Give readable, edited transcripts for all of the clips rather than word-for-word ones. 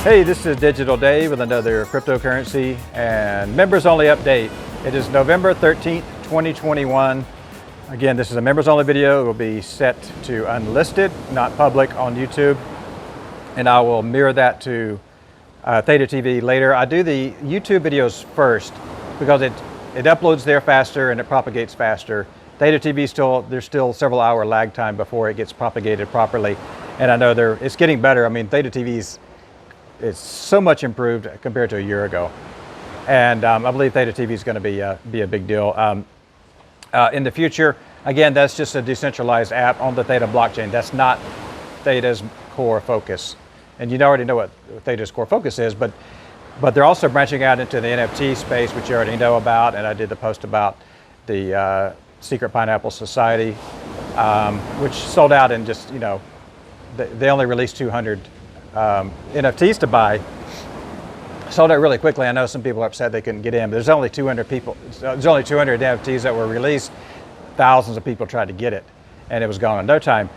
Hey, this is Digital Dave with another cryptocurrency and members only update. It is November 13th, 2021. Again, this is a members only video. It will be set to unlisted, not public on YouTube. And I will mirror that to Theta TV later. I do the YouTube videos first because it uploads there faster and it propagates faster. Theta TV there's still several hour lag time before it gets propagated properly. And I know it's getting better. I mean, Theta TV it's so much improved compared to a year ago. And I believe Theta TV is going to be a big deal. In the future, again, that's just a decentralized app on the Theta blockchain. That's not Theta's core focus. And you already know what Theta's core focus is, but they're also branching out into the NFT space, which you already know about. And I did the post about the Secret Pineapple Society, which sold out in just, they only released 200 NFTs to buy. Sold out really quickly. I know some people are upset they couldn't get in, but there's only 200 people. There's only 200 NFTs that were released. Thousands of people tried to get it, and it was gone in no time.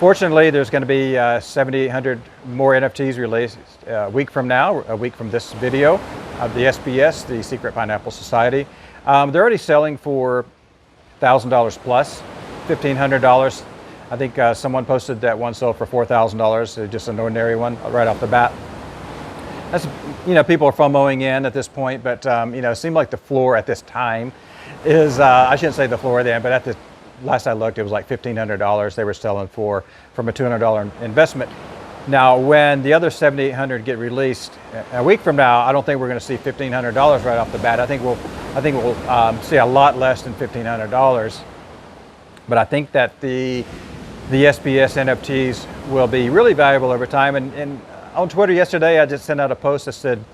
Fortunately, there's going to be 7,800 more NFTs released a week from now, a week from this video, of the SPS, the Secret Pineapple Society. They're already selling for $1,000 plus, $1,500. I think someone posted that one sold for $4,000, just an ordinary one right off the bat. That's, people are FOMOing in at this point, but it seemed like the floor at this time is, I shouldn't say the floor then, but at the last I looked, it was like $1,500 they were selling from a $200 investment. Now, when the other 7,800 get released a week from now, I don't think we're going to see $1,500 right off the bat. I think we'll see a lot less than $1,500. But I think that the SPS NFTs will be really valuable over time. And on Twitter yesterday, I just sent out a post that said,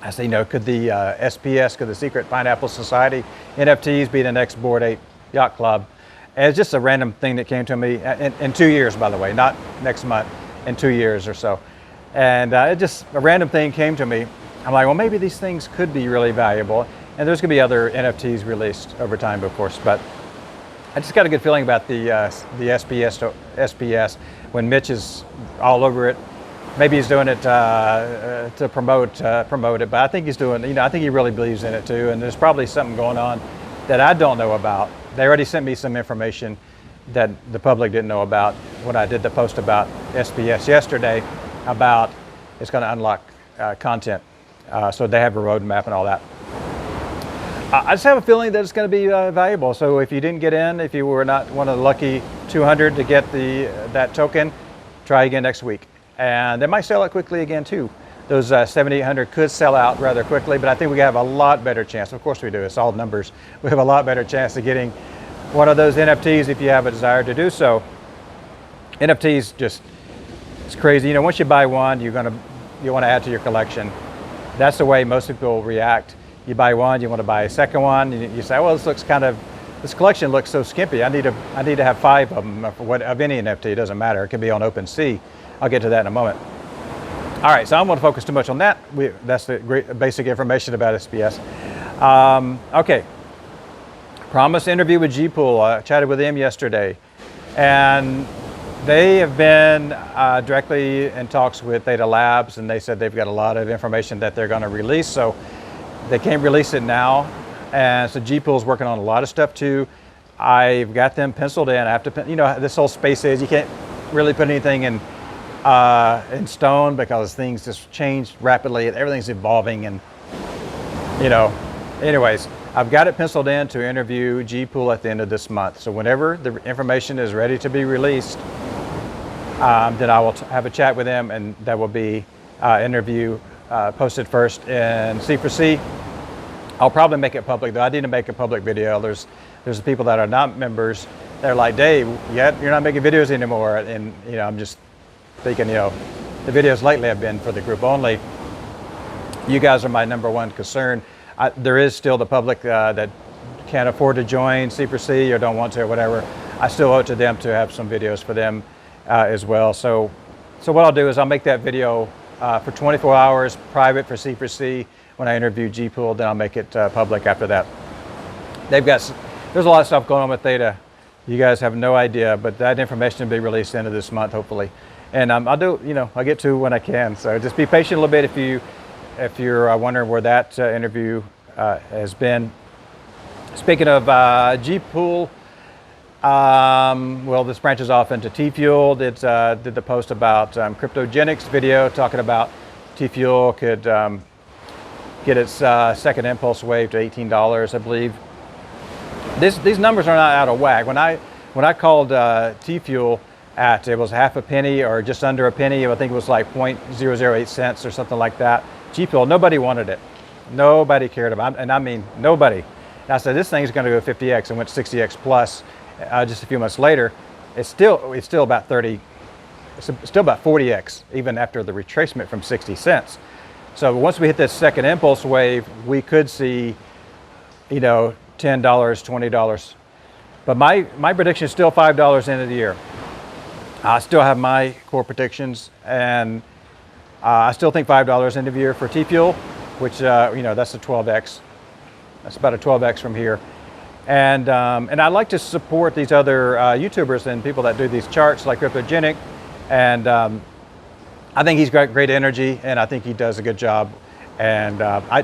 could the SPS, could the Secret Pineapple Society NFTs be the next Bored Ape Yacht Club? And it's just a random thing that came to me in 2 years, by the way, not next month, in 2 years or so. And it just, a random thing came to me. I'm like, well, maybe these things could be really valuable. And there's gonna be other NFTs released over time, of course, but I just got a good feeling about the SPS when Mitch is all over it. Maybe he's doing it to promote it, but I think he's doing, I think he really believes in it too. And there's probably something going on that I don't know about. They already sent me some information that the public didn't know about when I did the post about SPS yesterday about it's going to unlock content. So they have a roadmap and all that. I just have a feeling that it's going to be valuable. So if you didn't get in, if you were not one of the lucky 200 to get that token, try again next week. And they might sell it quickly again too. Those 7,800 could sell out rather quickly, but I think we have a lot better chance. Of course we do, it's all numbers. We have a lot better chance of getting one of those NFTs if you have a desire to do so. NFTs it's crazy. Once you buy one, you want to add to your collection. That's the way most people react. You buy one, you want to buy a second one, you say, well, this collection looks so skimpy. I need to have 5 of them of any NFT. It doesn't matter. It could be on OpenSea. I'll get to that in a moment. All right, so I don't want to focus too much on that. That's the great basic information about SPS. Okay, promised interview with G-Pool. I chatted with them yesterday, and they have been directly in talks with Theta Labs, and they said they've got a lot of information that they're going to release. So they can't release it now, and so G-Pool's working on a lot of stuff too. I've got them penciled in. I have to, this whole space is, you can't really put anything in stone because things just change rapidly and everything's evolving, and anyways, I've got it penciled in to interview G-Pool at the end of this month. So whenever the information is ready to be released, then I will have a chat with them, and that will be interview posted first in C4C. I'll probably make it public though. I need to make a public video. There's people that are not members. They're like, Dave, you're not making videos anymore. And I'm just thinking, the videos lately have been for the group only. You guys are my number one concern. There is still the public that can't afford to join C4C or don't want to or whatever. I still owe it to them to have some videos for them as well. So what I'll do is I'll make that video for 24 hours private for C4C when I interview G-Pool, then I'll make it public after that. There's a lot of stuff going on with Theta. You guys have no idea, but that information will be released the end of this month, hopefully. And I'll do, I'll get to when I can. So just be patient a little bit if you're wondering where that interview has been. Speaking of G-Pool, well, this branches off into T-Fuel. Did the post about cryptogenics video talking about T-Fuel could get its second impulse wave to $18, I believe. These numbers are not out of whack. When I called T-Fuel at, it was half a penny or just under a penny, I think it was like 0.008 cents or something like that. G-Fuel, nobody wanted it. Nobody cared about it, and I mean nobody. And I said, this thing's going to go 50x, and went 60x plus. Just a few months later, it's still about 30, it's still about 40x, even after the retracement from 60 cents. So once we hit this second impulse wave, we could see, $10, $20. But my prediction is still $5 end of the year. I still have my core predictions, and I still think $5 end of year for T-Fuel, which that's a 12x. That's about a 12x from here. And I like to support these other YouTubers and people that do these charts like Cryptogenic, and I think he's got great energy, and I think he does a good job. And I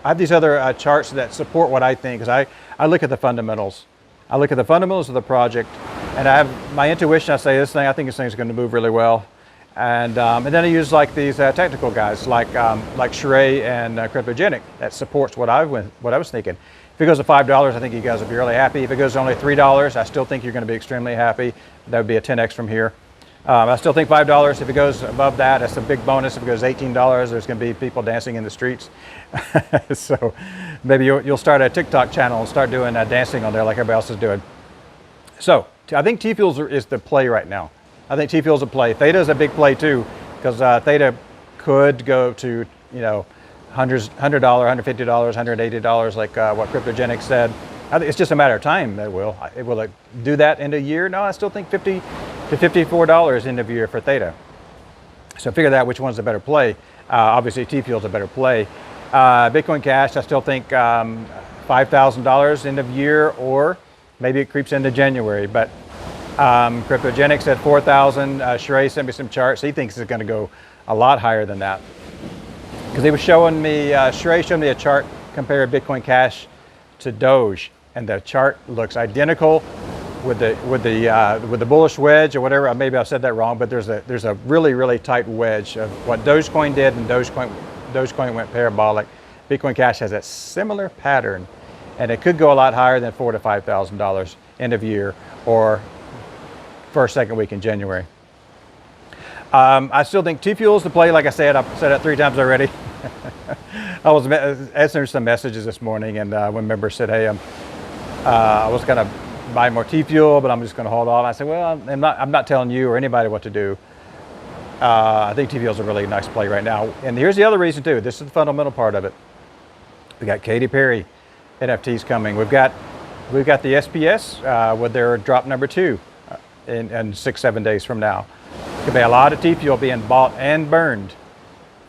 have these other charts that support what I think, because I look at the fundamentals. I look at the fundamentals of the project, and I have my intuition. I say I think this thing's going to move really well. And then I use like these technical guys like Shrey and Cryptogenic that supports what I was thinking. If it goes to $5, I think you guys will be really happy. If it goes to only $3, I still think you're going to be extremely happy. That would be a 10x from here. I still think $5. If it goes above that, that's a big bonus. If it goes $18, there's going to be people dancing in the streets. So maybe you'll start a TikTok channel and start doing dancing on there like everybody else is doing. So I think T-Fuel is the play right now. I think T-Fuel's a play. Theta is a big play too, because Theta could go to $100, $150, $180, like what Cryptogenic said. I think it's just a matter of time that will it do that end of year. No, I still think $50 to $54 end of year for Theta. So figure that which one's the better play. Obviously T-Fuel's a better play. Bitcoin Cash, I still think $5,000 end of year, or maybe it creeps into January. But Cryptogenic said 4,000. Shrey sent me some charts. He thinks it's going to go a lot higher than that, because he was showing me, Shrey showed me a chart compared Bitcoin Cash to Doge, and the chart looks identical with the bullish wedge or whatever. Maybe I said that wrong, but there's a really tight wedge of what Dogecoin did, and Dogecoin went parabolic. Bitcoin Cash has a similar pattern, and it could go a lot higher than $4,000 to $5,000 end of year, or first, second week in January. I still think T-Fuel's the play. Like I said, I've said it 3 times already. I was answering some messages this morning, and one member said, hey, I was going to buy more T-Fuel, but I'm just going to hold off. I said, well, I'm not telling you or anybody what to do. I think T-Fuel's a really nice play right now. And here's the other reason too. This is the fundamental part of it. We got Katy Perry NFTs coming. We've got the SPS with their drop number 2 in 6-7 days from now. Could be a lot of T-Fuel being bought and burned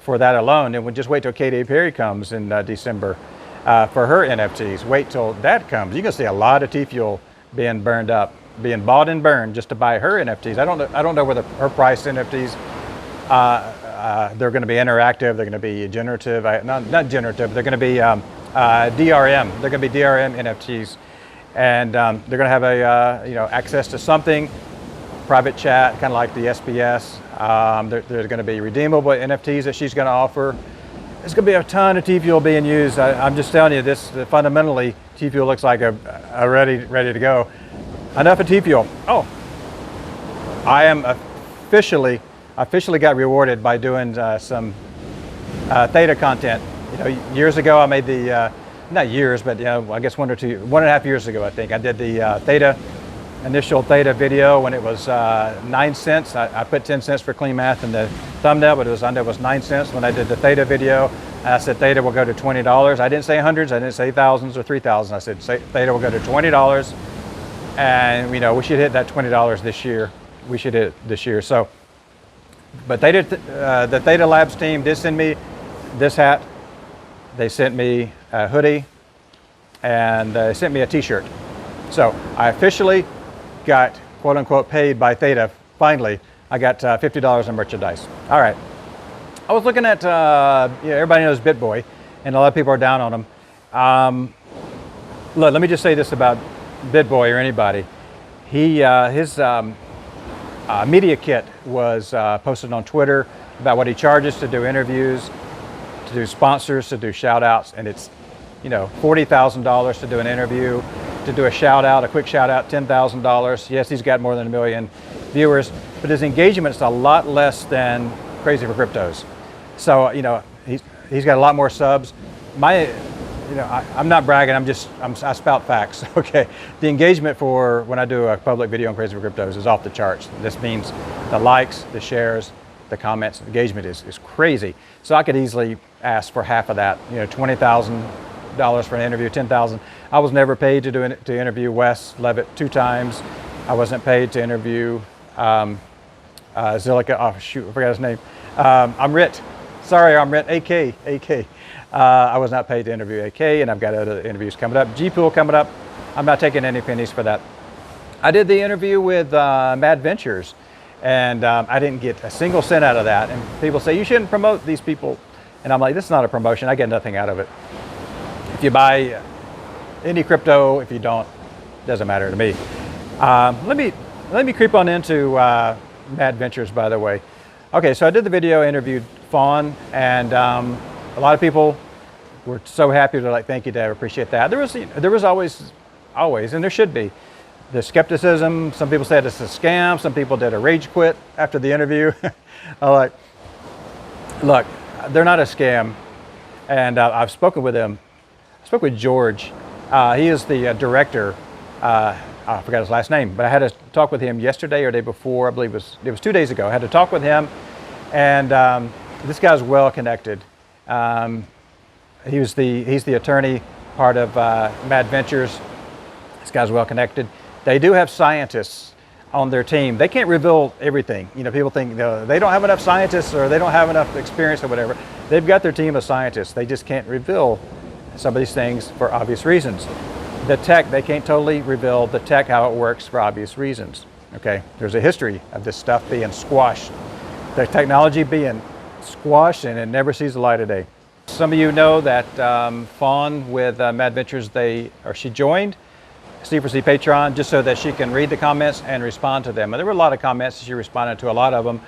for that alone. And we'll just wait till Katy Perry comes in December for her NFTs. Wait till that comes. You're gonna see a lot of T-Fuel being burned up, being bought and burned just to buy her NFTs. I don't know whether her price NFTs they're going to be interactive. They're going to be generative. Not generative. They're going to be DRM. They're going to be DRM NFTs, and they're going to have a access to something, private chat, kind of like the SPS. There's going to be redeemable NFTs that she's going to offer. There's going to be a ton of T-Fuel being used. I'm just telling you, this fundamentally T-Fuel looks like a ready to go. Enough of T-Fuel. Oh, I am officially got rewarded by doing some Theta content. Years ago I made the not years, but I guess 1.5 years ago I think I did the initial Theta video when it was 9 cents. I put 10 cents for clean math in the thumbnail, but it was 9 cents when I did the Theta video. I said Theta will go to $20. I didn't say hundreds. I didn't say thousands or 3,000. I said Theta will go to $20, and we should hit that $20 this year. We should hit it this year. So, but the Theta Labs team did send me this hat. They sent me a hoodie, and they sent me a T-shirt. So I officially got quote unquote paid by Theta finally I got $50 in merchandise. All right. I was looking at, everybody knows BitBoy, and a lot of people are down on him. Look, let me just say this about BitBoy or anybody. His media kit was posted on Twitter about what he charges to do interviews, to do sponsors, to do shout outs, and it's $40,000 to do an interview, to do a shout out, a quick shout out, $10,000. Yes, he's got more than 1 million viewers, but his engagement is a lot less than Crazy for Cryptos. So he's got a lot more subs. I'm not bragging. I spout facts. Okay, the engagement for when I do a public video on Crazy for Cryptos is off the charts. This means the likes, the shares, the comments, the engagement is crazy. So I could easily ask for half of that. $20,000 for an interview, $10,000. I was never paid to interview Wes Levitt 2 times. I wasn't paid to interview Zilliqa. Oh shoot, I forgot his name. Amrit. Sorry, Amrit. AK. I was not paid to interview AK, and I've got other interviews coming up. G-Pool coming up. I'm not taking any pennies for that. I did the interview with Mad Ventures, and I didn't get a single cent out of that. And people say, you shouldn't promote these people. And I'm like, this is not a promotion. I get nothing out of it. If you buy any crypto, if you don't, doesn't matter to me. Let me creep on into Mad Ventures, by the way. Okay, so I did the video, interviewed Fawn, and a lot of people were so happy. They're like, thank you, Dave, appreciate that. There was always, and there should be, the skepticism. Some people said it's a scam. Some people did a rage quit after the interview. I'm like, look, they're not a scam. And I've spoken with them. I spoke with George. He is the director. I forgot his last name, but I had a talk with him yesterday or day before. I believe it was 2 days ago. I had to talk with him, and this guy's well connected. He's the attorney part of Mad Ventures. This guy's well connected. They do have scientists on their team. They can't reveal everything. People think they don't have enough scientists or they don't have enough experience or whatever. They've got their team of scientists. They just can't reveal some of these things for obvious reasons. The tech, they can't totally reveal the tech, how it works for obvious reasons. Okay, there's a history of this stuff being squashed. The technology being squashed, and it never sees the light of day. Some of you know that Fawn with Mad Ventures, she joined C4C Patreon just so that she can read the comments and respond to them. And there were a lot of comments, she responded to a lot of them.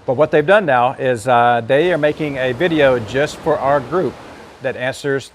But what they've done now is they are making a video just for our group that answers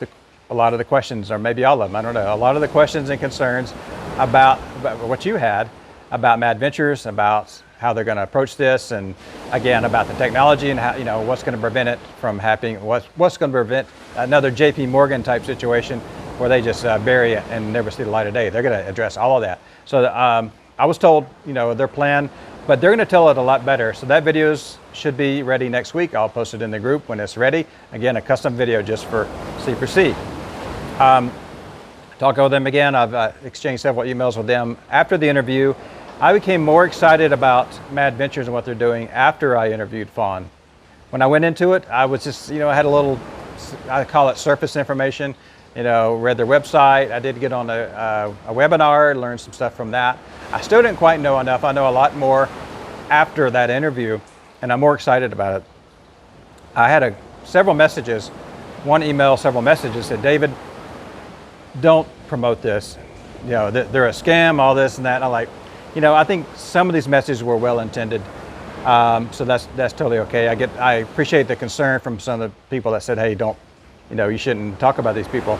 a lot of the questions, or maybe all of them, I don't know, a lot of the questions and concerns about what you had about Mad Ventures, about how they're going to approach this, and again about the technology and how, what's going to prevent it from happening, what's going to prevent another JP Morgan type situation where they just bury it and never see the light of day. They're going to address all of that. So I was told, their plan, but they're going to tell it a lot better. So that video should be ready next week. I'll post it in the group when it's ready. Again, a custom video just for C4C. Talk with them again. I've exchanged several emails with them after the interview. I became more excited about Mad Ventures and what they're doing after I interviewed Fawn. When I went into it, I was just, I had a little, I call it surface information, read their website. I did get on a webinar, learned some stuff from that. I still didn't quite know enough. I know a lot more after that interview, and I'm more excited about it. I had several messages, one email, several messages said, David, don't promote this. They're a scam, all this and that. And I'm like, I think some of these messages were well intended. So that's totally okay. I appreciate the concern from some of the people that said, hey, don't, you shouldn't talk about these people.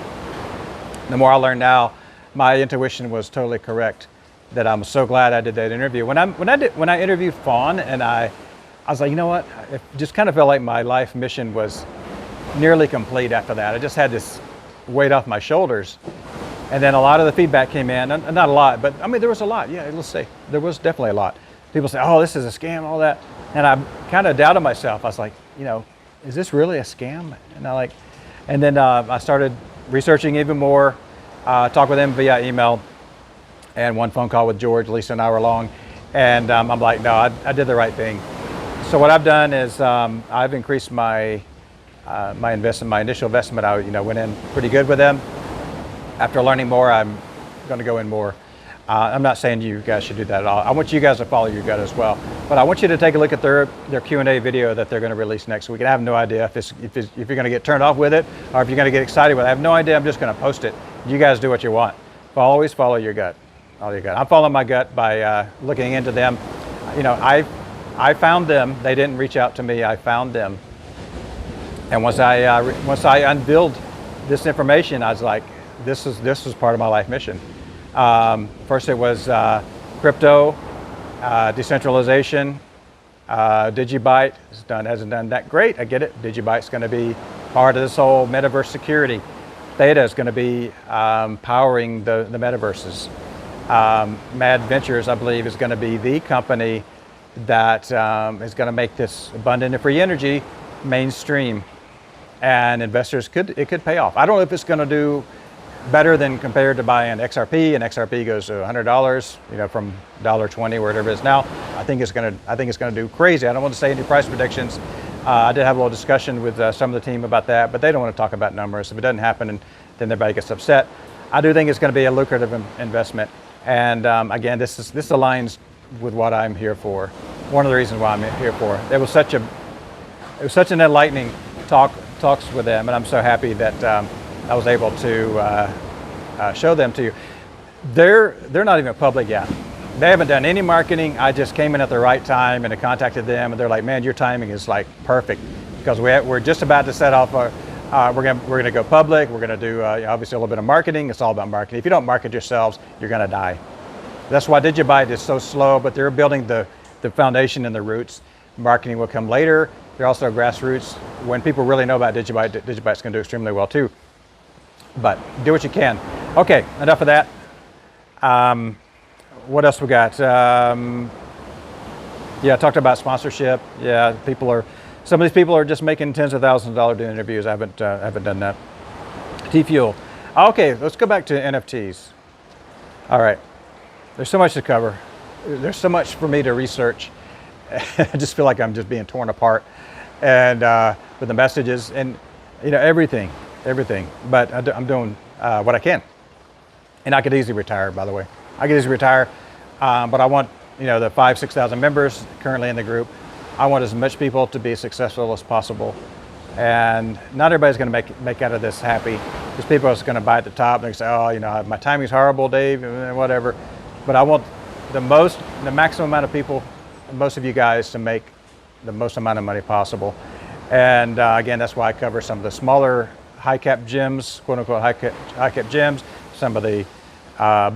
The more I learn now, my intuition was totally correct. That I'm so glad I did that interview. When I interviewed Fawn, and I was like, you know what? It just kind of felt like my life mission was nearly complete after that. I just had this weight off my shoulders. And then a lot of the feedback came in, not a lot, but I mean, there was a lot. Yeah, let's say there was definitely a lot. People say, oh, this is a scam, all that. And I kind of doubted myself. I was like, is this really a scam? And then I started researching even more, talked with them via email, and one phone call with George, at least an hour long. And I'm like, no, I did the right thing. So what I've done is I've increased my investment, my initial investment. I went in pretty good with them. After learning more, I'm going to go in more. I'm not saying you guys should do that at all. I want you guys to follow your gut as well. But I want you to take a look at their Q&A video that they're going to release next week. And I have no idea if you're going to get turned off with it or if you're going to get excited with it. I have no idea. I'm just going to post it. You guys do what you want. But always follow your gut. Follow your gut. I'm following my gut by looking into them. You know, I found them. They didn't reach out to me. I found them. And once I unveiled this information, I was like, this is part of my life mission. First, it was crypto. Decentralization, Digibyte hasn't done that great. I get it. Digibyte's going to be part of this whole metaverse security. Theta is going to be powering the metaverses. Mad Ventures, I believe, is going to be the company that is going to make this abundant and free energy mainstream, and investors it could pay off. I don't know if it's going to do better than compared to buying XRP, and XRP goes to $100, you know, from $1.20, whatever it is now. I think it's going to do crazy. I don't want to say any price predictions. I did have a little discussion with some of the team about that, but they don't want to talk about numbers. If it doesn't happen, and then everybody gets upset. I do think it's going to be a lucrative investment, and again, this aligns with what I'm here for. One of the reasons why I'm here for. It was such an enlightening talks with them, and I'm so happy that. I was able to show them to you. They're not even public yet. They haven't done any marketing. I just came in at the right time and I contacted them, and they're like, "Man, your timing is like perfect because we're just about to set off. We're gonna go public. We're gonna do obviously a little bit of marketing. It's all about marketing. If you don't market yourselves, you're gonna die. That's why Digibyte is so slow. But they're building the foundation and the roots. Marketing will come later. They're also grassroots. When people really know about Digibyte, Digibyte's gonna do extremely well too. But do what you can. Okay, enough of that. What else we got? Yeah, I talked about sponsorship. Yeah, some of these people are just making tens of thousands of dollars doing interviews. I haven't done that. T-Fuel. Okay, let's go back to NFTs. All right, there's so much to cover. There's so much for me to research. I just feel like I'm just being torn apart, and with the messages and everything. But I'm doing what I can, and I could easily retire. By the way, I could easily retire, but I want the 5,000-6,000 members currently in the group. I want as much people to be successful as possible, and not everybody's going to make out of this happy. Because people are just going to buy at the top and they say, "Oh, my timing's horrible, Dave," whatever. But I want the maximum amount of people, most of you guys, to make the most amount of money possible. And again, that's why I cover some of the smaller high-cap gems, quote-unquote high-cap gems, some of the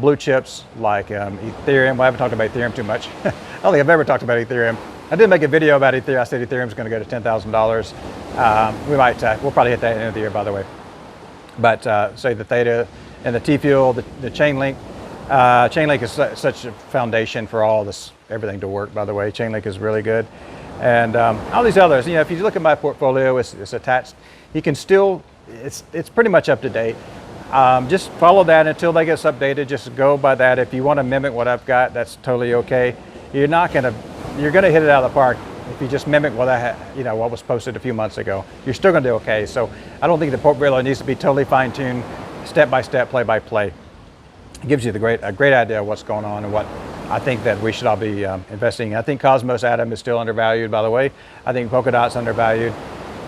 blue chips like Ethereum. Well, I haven't talked about Ethereum too much. I don't think I've ever talked about Ethereum. I did make a video about Ethereum. I said Ethereum's going to go to $10,000. We'll probably hit that at the end of the year, by the way. But say the Theta and the T-Fuel, the Chainlink. Chainlink is such a foundation for all this, everything to work, by the way. Chainlink is really good. And all these others, if you look at my portfolio, it's attached. You can still, it's pretty much up to date. Just follow that until they get updated. Just go by that. If you want to mimic what I've got, that's totally okay. You're gonna hit it out of the park if you just mimic what what was posted a few months ago. You're still gonna do okay. So I don't think the portfolio needs to be totally fine-tuned, step by step, play by play. It gives you a great idea of what's going on and what I think that we should all be investing in. I think Cosmos Atom is still undervalued, by the way. I think Polkadot's undervalued.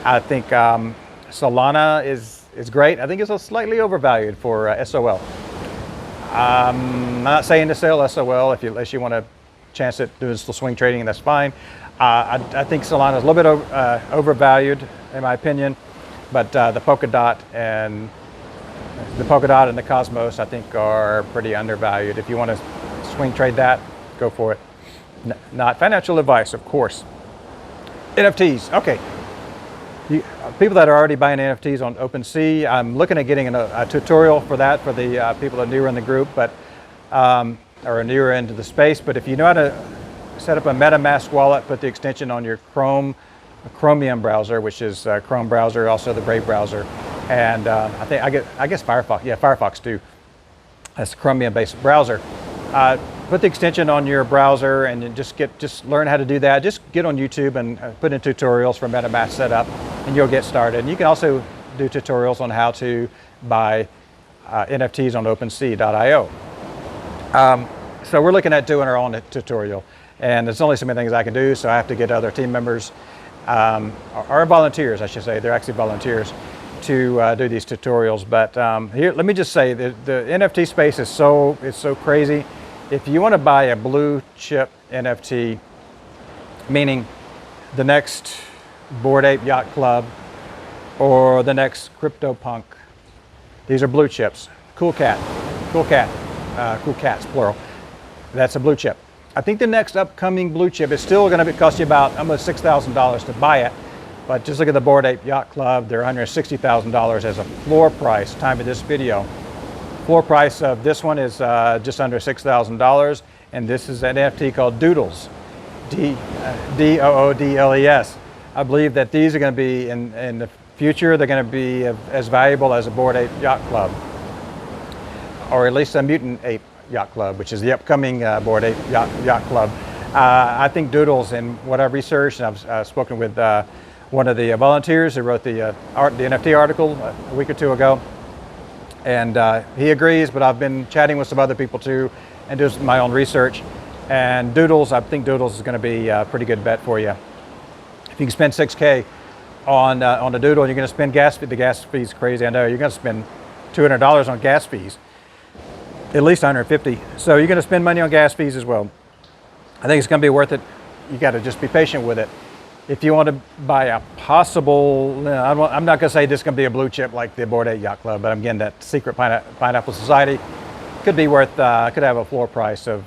I think Solana is great. I think it's slightly overvalued for SOL. I'm not saying to sell SOL unless you want to chance it doing some swing trading, that's fine. I think Solana is a little bit overvalued, in my opinion, but the Polkadot and the Cosmos, I think, are pretty undervalued. If you want to swing trade that, go for it. Not financial advice, of course. NFTs, okay. People that are already buying NFTs on OpenSea, I'm looking at getting a tutorial for that for the people that are newer in the group, but or newer into the space. But if you know how to set up a MetaMask wallet, put the extension on your Chromium browser, which is Chrome browser, also the Brave browser, and I guess Firefox. Yeah, Firefox too. That's a Chromium-based browser. Put the extension on your browser and just learn how to do that. Just get on YouTube and put in tutorials for MetaMask setup, and you'll get started. And you can also do tutorials on how to buy NFTs on OpenSea.io. So we're looking at doing our own tutorial. and there's only so many things I can do, so I have to get other team members, or volunteers, I should say. They're actually volunteers to do these tutorials. But here, let me just say that the NFT space is so crazy. If you want to buy a blue chip NFT, meaning the next Bored Ape Yacht Club or the next CryptoPunk, these are blue chips. Cool cats, plural. That's a blue chip. I think the next upcoming blue chip is still going to cost you about almost $6,000 to buy it. But just look at the Bored Ape Yacht Club. They're $160,000 as a floor price, time of this video. Floor price of this one is just under $6,000. And this is an NFT called Doodles, D-O-O-D-L-E-S. I believe that these are going to be, in the future, they're going to be as valuable as a Bored Ape Yacht Club, or at least a Mutant Ape Yacht Club, which is the upcoming Bored Ape Yacht Club. I think Doodles, in what I've researched, and I've spoken with one of the volunteers who wrote the NFT article a week or two ago, and he agrees, but I've been chatting with some other people too, and doing my own research. And Doodles, I think Doodles is going to be a pretty good bet for you. If you can spend $6K on a Doodle, you're going to spend gas fee. The gas fee is crazy. I know you're going to spend $200 on gas fees, at least $150. So you're going to spend money on gas fees as well. I think it's going to be worth it. You got to just be patient with it. If you want to buy a possible, I'm not going to say this is going to be a blue chip like the Bored Ape Yacht Club, but I'm getting that secret Pineapple Society. Could be worth, could have a floor price of,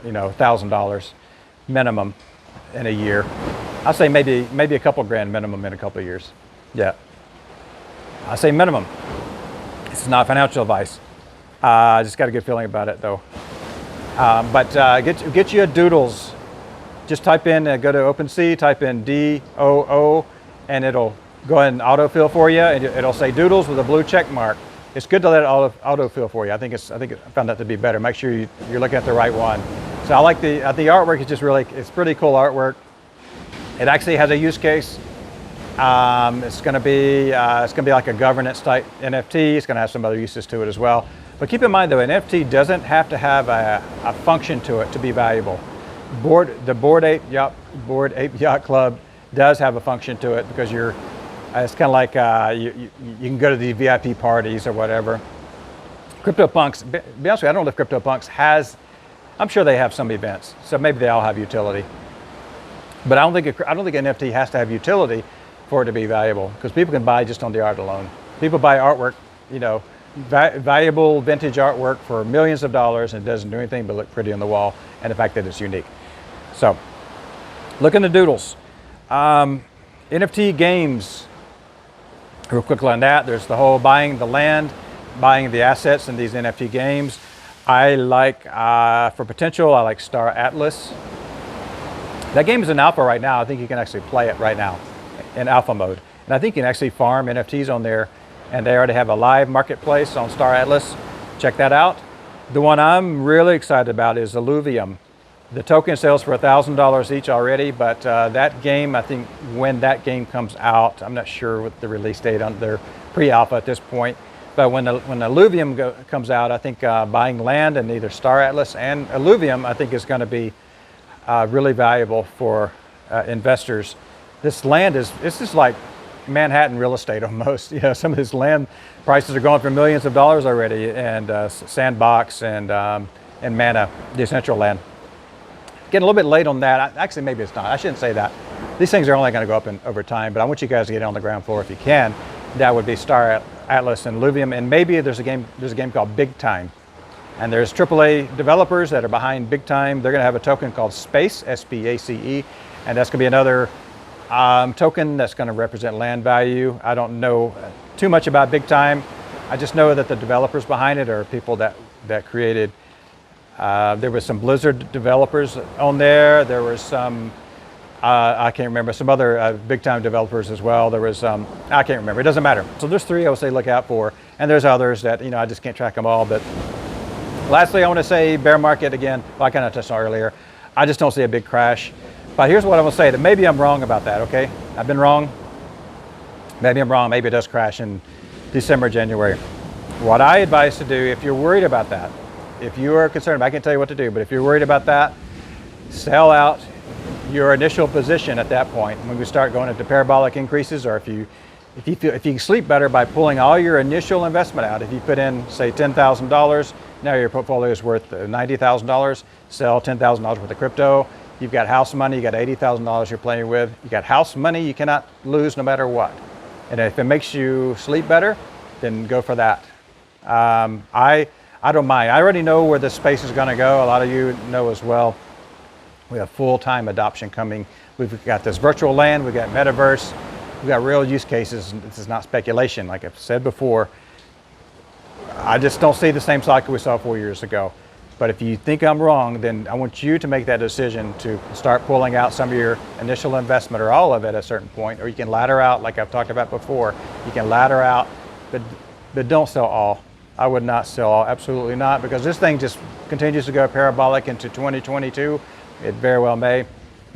$1,000 minimum in a year. I'll say maybe a couple grand minimum in a couple of years. Yeah, I say minimum. It's not financial advice. I just got a good feeling about it though. But get you a Doodles. Just type in, go to OpenSea, type in D-O-O, and it'll go ahead and autofill for you, and it'll say Doodles with a blue check mark. It's good to let it autofill for you. I found that to be better. Make sure you're looking at the right one. So I like the artwork. Is just really, it's pretty cool artwork. It actually has a use case. It's going to be like a governance type NFT. It's going to have some other uses to it as well. But keep in mind though, an NFT doesn't have to have a function to it to be valuable. The Bored Ape Yacht Club does have a function to it, because it's kind of like you can go to the VIP parties or whatever. CryptoPunks, be honest with you, I don't know if CryptoPunks has, I'm sure they have some events, so maybe they all have utility. But I don't think an NFT has to have utility for it to be valuable, because people can buy just on the art alone. People buy artwork, valuable vintage artwork for millions of dollars, and it doesn't do anything but look pretty on the wall, and the fact that it's unique. So, look into Doodles. NFT games, real quickly on that, there's the whole buying the land, buying the assets in these NFT games. I like, for potential, I like Star Atlas. That game is in alpha right now. I think you can actually play it right now in alpha mode. And I think you can actually farm NFTs on there, and they already have a live marketplace on Star Atlas. Check that out. The one I'm really excited about is Illuvium. The token sells for $1,000 each already, but that game, I think when that game comes out, I'm not sure what the release date on their pre-alpha at this point, but when Illuvium comes out, I think buying land in either Star Atlas and Illuvium, I think is going to be really valuable for investors. This land it's just like Manhattan real estate almost. Some of this land prices are going for millions of dollars already, and Sandbox and Mana, the essential land. Getting a little bit late on that. Actually, maybe it's not. I shouldn't say that. These things are only going to go up over time, but I want you guys to get on the ground floor if you can. That would be Star Atlas and Illuvium, and maybe there's a game called Big Time. And there's AAA developers that are behind Big Time. They're going to have a token called Space, S-P-A-C-E, and that's going to be another token that's going to represent land value. I don't know too much about Big Time. I just know that the developers behind it are people that created. There was some Blizzard developers on there. There was some, I can't remember, some other Big Time developers as well. There was, I can't remember. It doesn't matter. So there's three I would say look out for, and there's others that I just can't track them all. But lastly, I want to say bear market again. Well, I kind of touched on earlier. I just don't see a big crash. But here's what I will say, that maybe I'm wrong about that, okay? I've been wrong. Maybe I'm wrong. Maybe it does crash in December, January. What I advise to do, if you're worried about that, if you are concerned, I can't tell you what to do, but if you're worried about that, sell out your initial position at that point. When we start going into parabolic increases, or if you can sleep better by pulling all your initial investment out. If you put in, say, $10,000, now your portfolio is worth $90,000, sell $10,000 worth of crypto. You've got house money, you got $80,000 you're playing with. You got house money you cannot lose no matter what. And if it makes you sleep better, then go for that. I don't mind. I already know where this space is going to go. A lot of you know as well. We have full-time adoption coming. We've got this virtual land, we've got metaverse, we've got real use cases. This is not speculation. Like I've said before, I just don't see the same cycle we saw 4 years ago. But if you think I'm wrong, then I want you to make that decision to start pulling out some of your initial investment or all of it at a certain point, or you can ladder out like I've talked about before. You can ladder out, but don't sell all. I would not sell all, absolutely not, because this thing just continues to go parabolic into 2022. It very well may.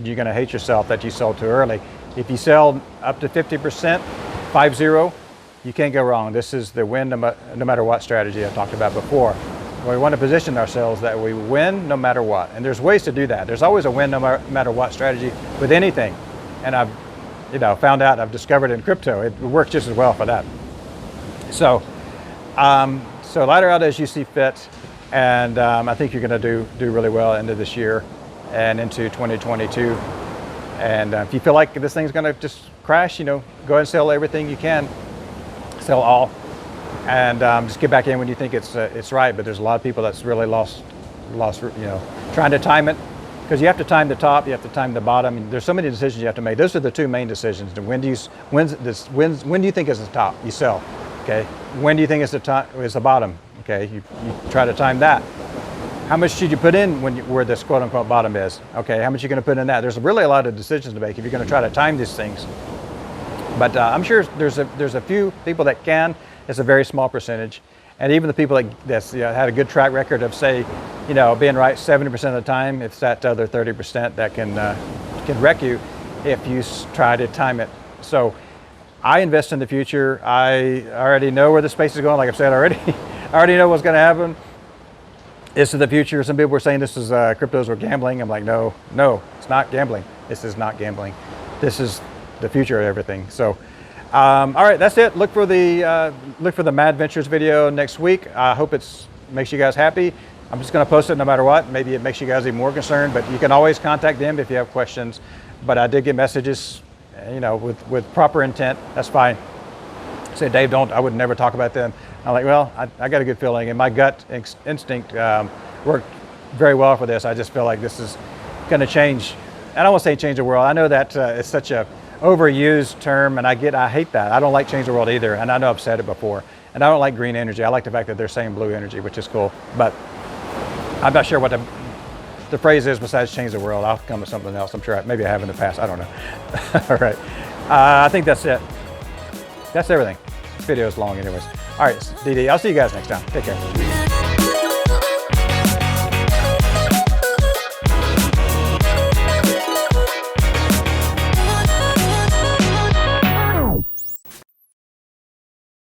You're going to hate yourself that you sold too early. If you sell up to 50%, 50, you can't go wrong. This is the win no matter what strategy I talked about before. We want to position ourselves that we win no matter what. And there's ways to do that. There's always a win no matter what strategy with anything. And I've found out, I've discovered in crypto, it works just as well for that. So, so ladder out as you see fit. And I think you're going to do really well into this year and into 2022. And if you feel like this thing's going to just crash, go ahead and sell everything you can. Sell all. And just get back in when you think it's right. But there's a lot of people that's really lost, trying to time it, because you have to time the top, you have to time the bottom. And there's so many decisions you have to make. Those are the two main decisions. When do you think is the top? You sell. Okay. When do you think is the bottom? Okay. You try to time that. How much should you put in where this quote unquote bottom is? Okay. How much are you going to put in that? There's really a lot of decisions to make if you're going to try to time these things. But I'm sure there's a few people that can. It's a very small percentage, and even the people that's had a good track record of, say, being right 70% of the time, it's that other 30% that can wreck you if you try to time it. So I invest in the future. I already know where the space is going. Like I've said already, I already know what's going to happen. This is the future. Some people were saying this is cryptos were gambling. I'm like, no, it's not gambling. This is not gambling. This is the future of everything. So. All right, that's it. Look for the Mad Ventures video next week. I hope it makes you guys happy. I'm just going to post it no matter what. Maybe it makes you guys even more concerned, but you can always contact them if you have questions. But I did get messages, with proper intent. That's fine. Say, Dave, I would never talk about them. I'm like, well, I got a good feeling, and my gut instinct worked very well for this. I just feel like this is going to change. I don't want to say change the world. I know that it's such a overused term, and I hate that. I don't like change the world either, and I know I've said it before. And I don't like green energy. I like the fact that they're saying blue energy, which is cool. But I'm not sure what the phrase is besides change the world. I'll come with something else. I'm sure maybe I have in the past. I don't know. All right. I think that's it. That's everything. This video is long anyways. All right, DD, I'll see you guys next time. Take care.